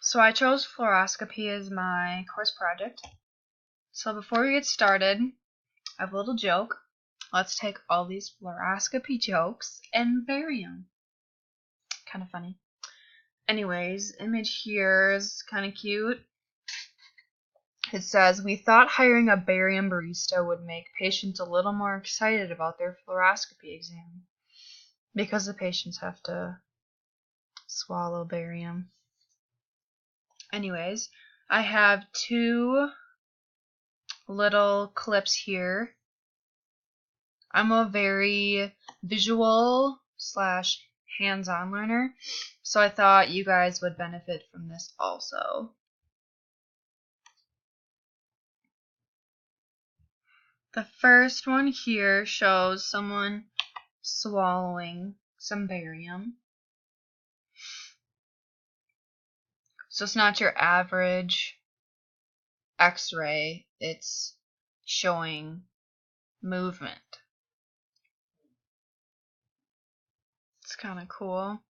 So I chose fluoroscopy as my course project. So before we get started, I have a little joke. Let's take all these fluoroscopy jokes and vary them. Kind of funny. Anyways, image here is kind of cute. It says, we thought hiring a barium barista would make patients a little more excited about their fluoroscopy exam because the patients have to swallow barium. Anyways, I have two little clips here. I'm a very visual / hands-on learner, so I thought you guys would benefit from this also. The first one here shows someone swallowing some barium. So it's not your average X-ray, it's showing movement. It's kind of cool.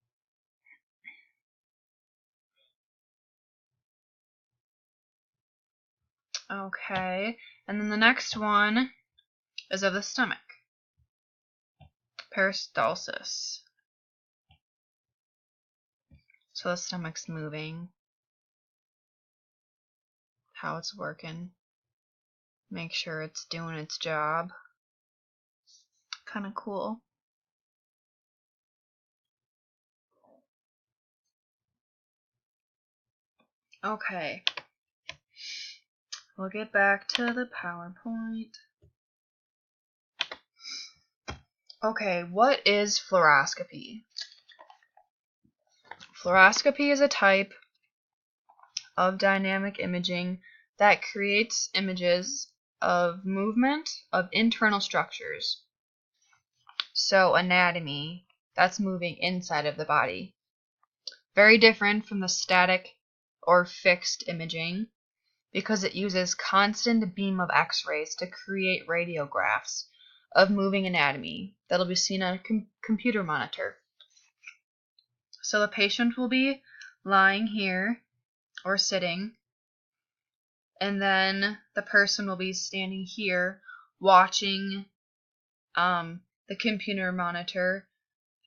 Okay, and then the next one is of the stomach. Peristalsis. So the stomach's moving, how it's working, make sure it's doing its job. Kind of cool. Okay, we'll get back to the PowerPoint. Okay, what is fluoroscopy? Fluoroscopy is a type of dynamic imaging that creates images of movement of internal structures. So anatomy, that's moving inside of the body. Very different from the static or fixed imaging because it uses constant beam of X-rays to create radiographs of moving anatomy that'll be seen on a computer monitor. So the patient will be lying here or sitting, and then the person will be standing here watching the computer monitor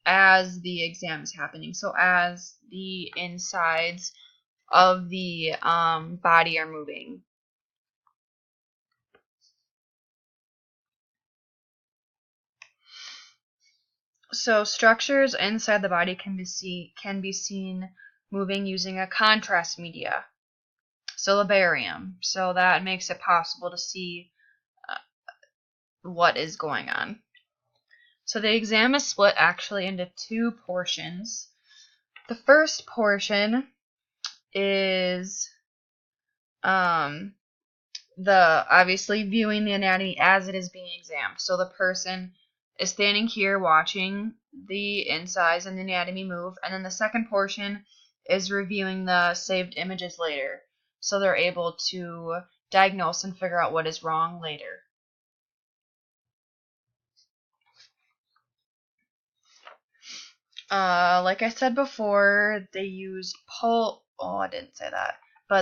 as the exam is happening. So as the insides of the body are moving. So structures inside the body can be seen moving using a contrast media. So the barium. So that makes it possible to see what is going on. So the exam is split actually into two portions. The first portion is obviously viewing the anatomy as it is being examined. So the person is standing here watching the insides and the anatomy move, and then the second portion is reviewing the saved images later, so they're able to diagnose and figure out what is wrong later. Like I said before, they use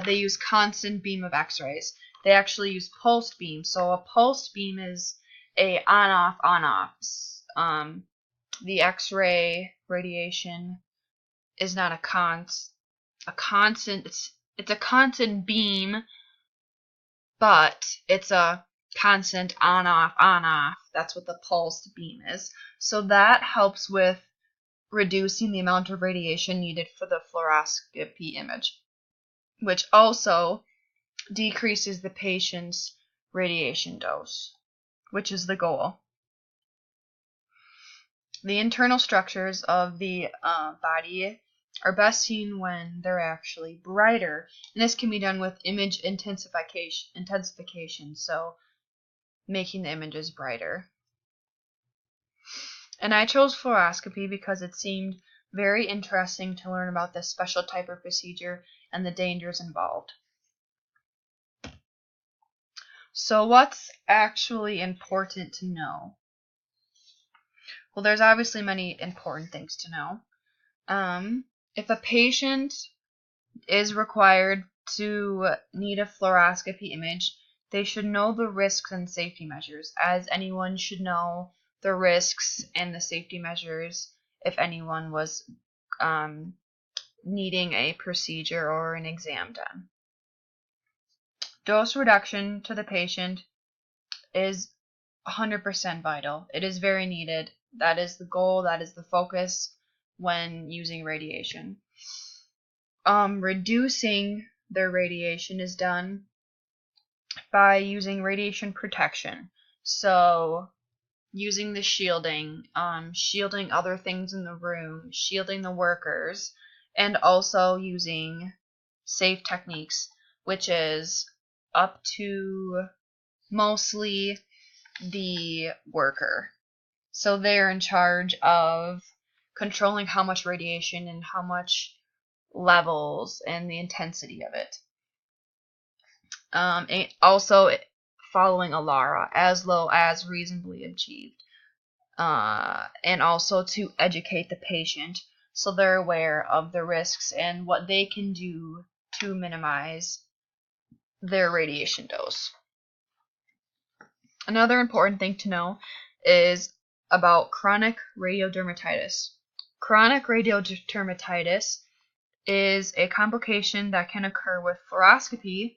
they use constant beam of X-rays. They actually use pulsed beam. So a pulsed beam is a on-off. The X-ray radiation is not a constant. It's a constant beam, but it's a constant on-off. That's what the pulsed beam is. So that helps with reducing the amount of radiation needed for the fluoroscopy image, which also decreases the patient's radiation dose, which is the goal. The internal structures of the body are best seen when they're actually brighter, and this can be done with image intensification, so making the images brighter. And I chose fluoroscopy because it seemed very interesting to learn about this special type of procedure and the dangers involved. So what's actually important to know? Well, there's obviously many important things to know. If a patient is required to need a fluoroscopy image, they should know the risks and safety measures, as anyone should know the risks and the safety measures if anyone was needing a procedure or an exam done. Dose reduction to the patient is 100% vital. It is very needed. That is the goal, that is the focus when using radiation. Reducing their radiation is done by using radiation protection. So using the shielding, shielding other things in the room, shielding the workers, and also using safe techniques, which is up to mostly the worker. So they're in charge of controlling how much radiation and how much levels and the intensity of it. And also following ALARA, as low as reasonably achieved. And also to educate the patient so they're aware of the risks and what they can do to minimize their radiation dose. Another important thing to know is about chronic radiodermatitis. Chronic radiodermatitis is a complication that can occur with fluoroscopy.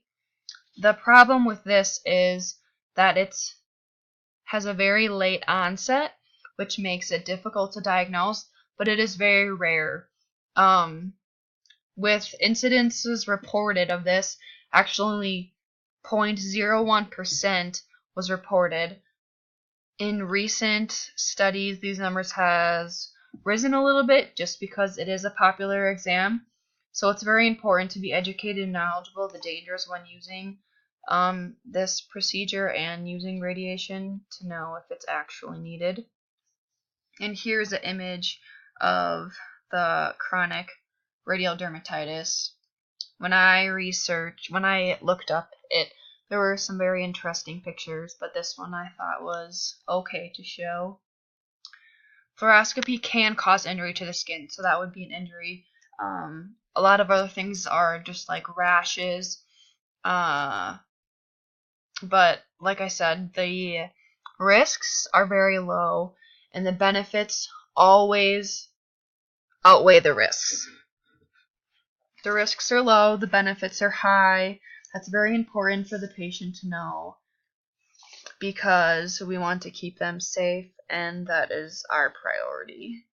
The problem with this is that it has a very late onset, which makes it difficult to diagnose, but it is very rare. With incidences reported of this, actually 0.01% was reported. In recent studies, these numbers has risen a little bit just because it is a popular exam. So it's very important to be educated and knowledgeable of the dangers when using this procedure and using radiation to know if it's actually needed. And here's an image of the chronic radiodermatitis. When I looked up it, there were some very interesting pictures, but this one I thought was okay to show. Fluoroscopy can cause injury to the skin, so that would be an injury. A lot of other things are just like rashes. But like I said, the risks are very low, and the benefits always outweigh the risks. The risks are low, the benefits are high. That's very important for the patient to know because we want to keep them safe, and that is our priority.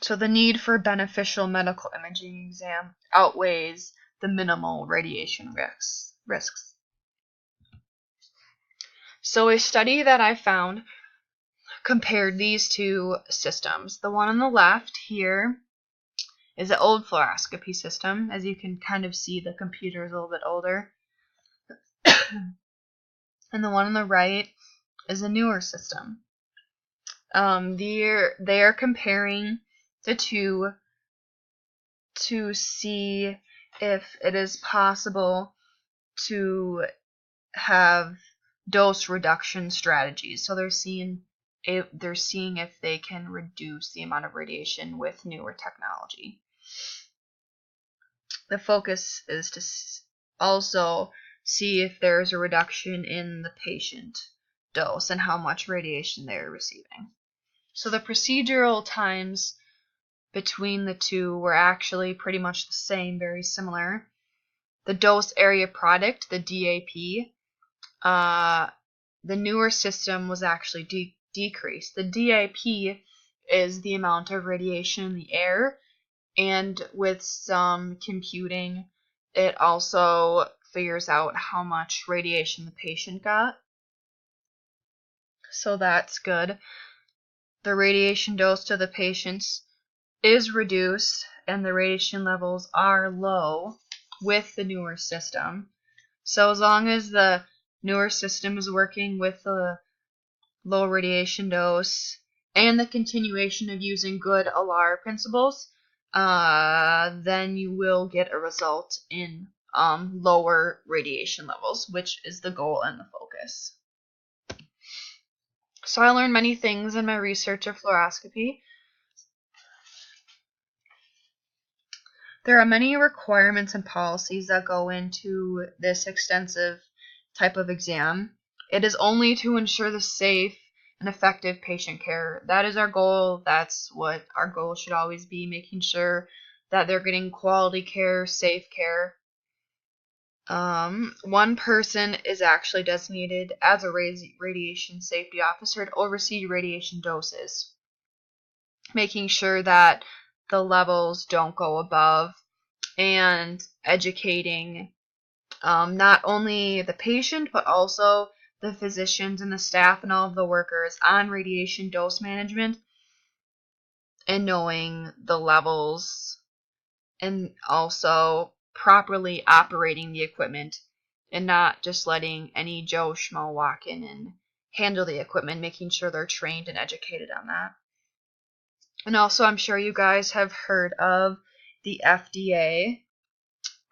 So the need for beneficial medical imaging exam outweighs the minimal radiation risks. So a study that I found compared these two systems. The one on the left here is an old fluoroscopy system. As you can kind of see, the computer is a little bit older. And the one on the right is a newer system. They are comparing the two to see if it is possible to have dose reduction strategies. So they're seeing if they can reduce the amount of radiation with newer technology. The focus is to also see if there's a reduction in the patient dose and how much radiation they're receiving. So the procedural times between the two were actually pretty much the same, very similar. The dose area product, the DAP, the newer system was actually decreased. The DAP is the amount of radiation in the air, and with some computing, it also figures out how much radiation the patient got. So that's good. The radiation dose to the patients is reduced, and the radiation levels are low with the newer system. So as long as the newer system is working with the low radiation dose and the continuation of using good ALAR principles, then you will get a result in lower radiation levels, which is the goal and the focus. So I learned many things in my research of fluoroscopy. There are many requirements and policies that go into this extensive type of exam. It is only to ensure the safe and effective patient care. That is our goal. That's what our goal should always be, making sure that they're getting quality care, safe care. One person is actually designated as a radiation safety officer to oversee radiation doses, making sure that the levels don't go above, and educating not only the patient but also the physicians and the staff and all of the workers on radiation dose management and knowing the levels, and also properly operating the equipment and not just letting any Joe Schmo walk in and handle the equipment, making sure they're trained and educated on that. And also, I'm sure you guys have heard of the FDA.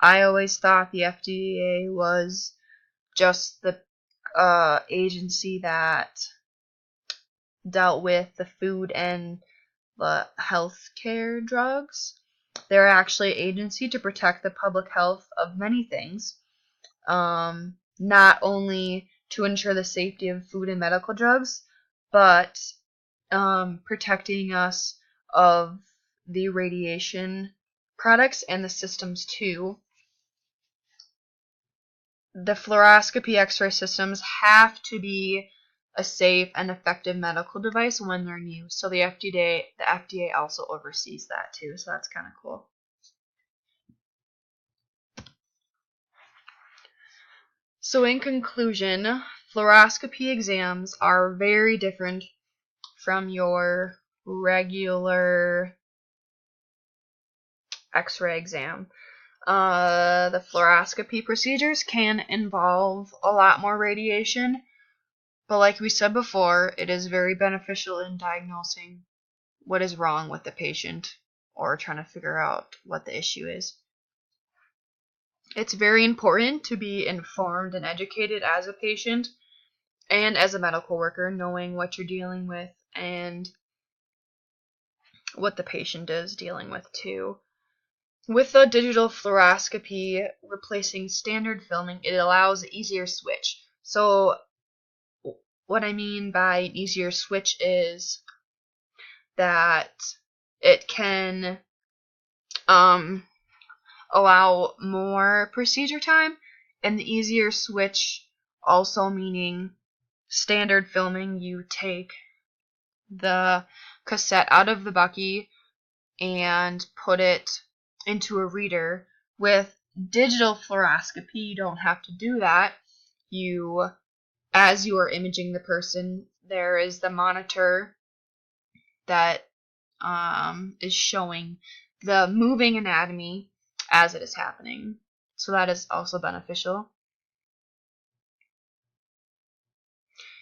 I always thought the FDA was just the agency that dealt with the food and the healthcare drugs. They're actually an agency to protect the public health of many things, not only to ensure the safety of food and medical drugs, but protecting us of the radiation products and the systems too. The fluoroscopy X-ray systems have to be a safe and effective medical device when they're new. So the FDA also oversees that too. So that's kind of cool. So in conclusion, fluoroscopy exams are very different from your regular X-ray exam. The fluoroscopy procedures can involve a lot more radiation, but like we said before, it is very beneficial in diagnosing what is wrong with the patient or trying to figure out what the issue is. It's very important to be informed and educated as a patient and as a medical worker, knowing what you're dealing with and what the patient is dealing with too. With the digital fluoroscopy replacing standard filming, it allows an easier switch. So what I mean by an easier switch is that it can allow more procedure time, and the easier switch also meaning standard filming, you take the cassette out of the Bucky and put it into a reader. With digital fluoroscopy, you don't have to do that. As you are imaging the person, there is the monitor that is showing the moving anatomy as it is happening. So that is also beneficial.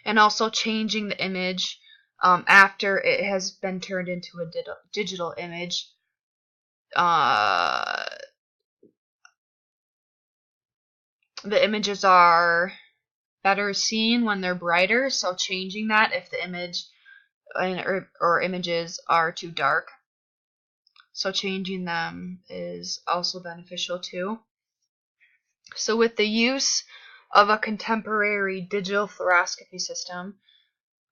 And also changing the image after it has been turned into a digital image. The images are better seen when they're brighter, so changing that if the image or images are too dark. So changing them is also beneficial too. So with the use of a contemporary digital fluoroscopy system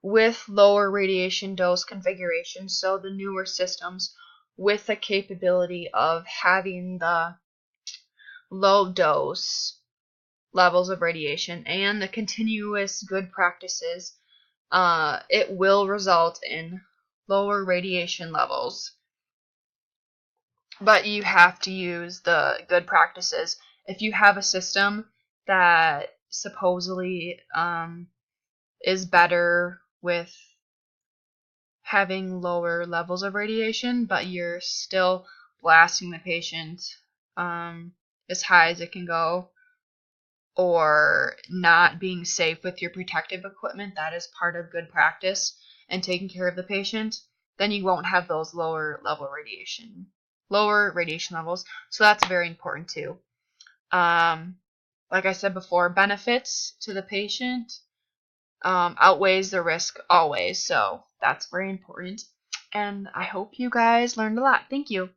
with lower radiation dose configuration, so the newer systems with the capability of having the low dose levels of radiation and the continuous good practices, it will result in lower radiation levels. But you have to use the good practices. If you have a system that supposedly is better with having lower levels of radiation, but you're still blasting the patient as high as it can go, or not being safe with your protective equipment, that is part of good practice and taking care of the patient, then you won't have those lower radiation levels. So that's very important too. Like I said before, benefits to the patient outweighs the risk always. So that's very important. And I hope you guys learned a lot. Thank you.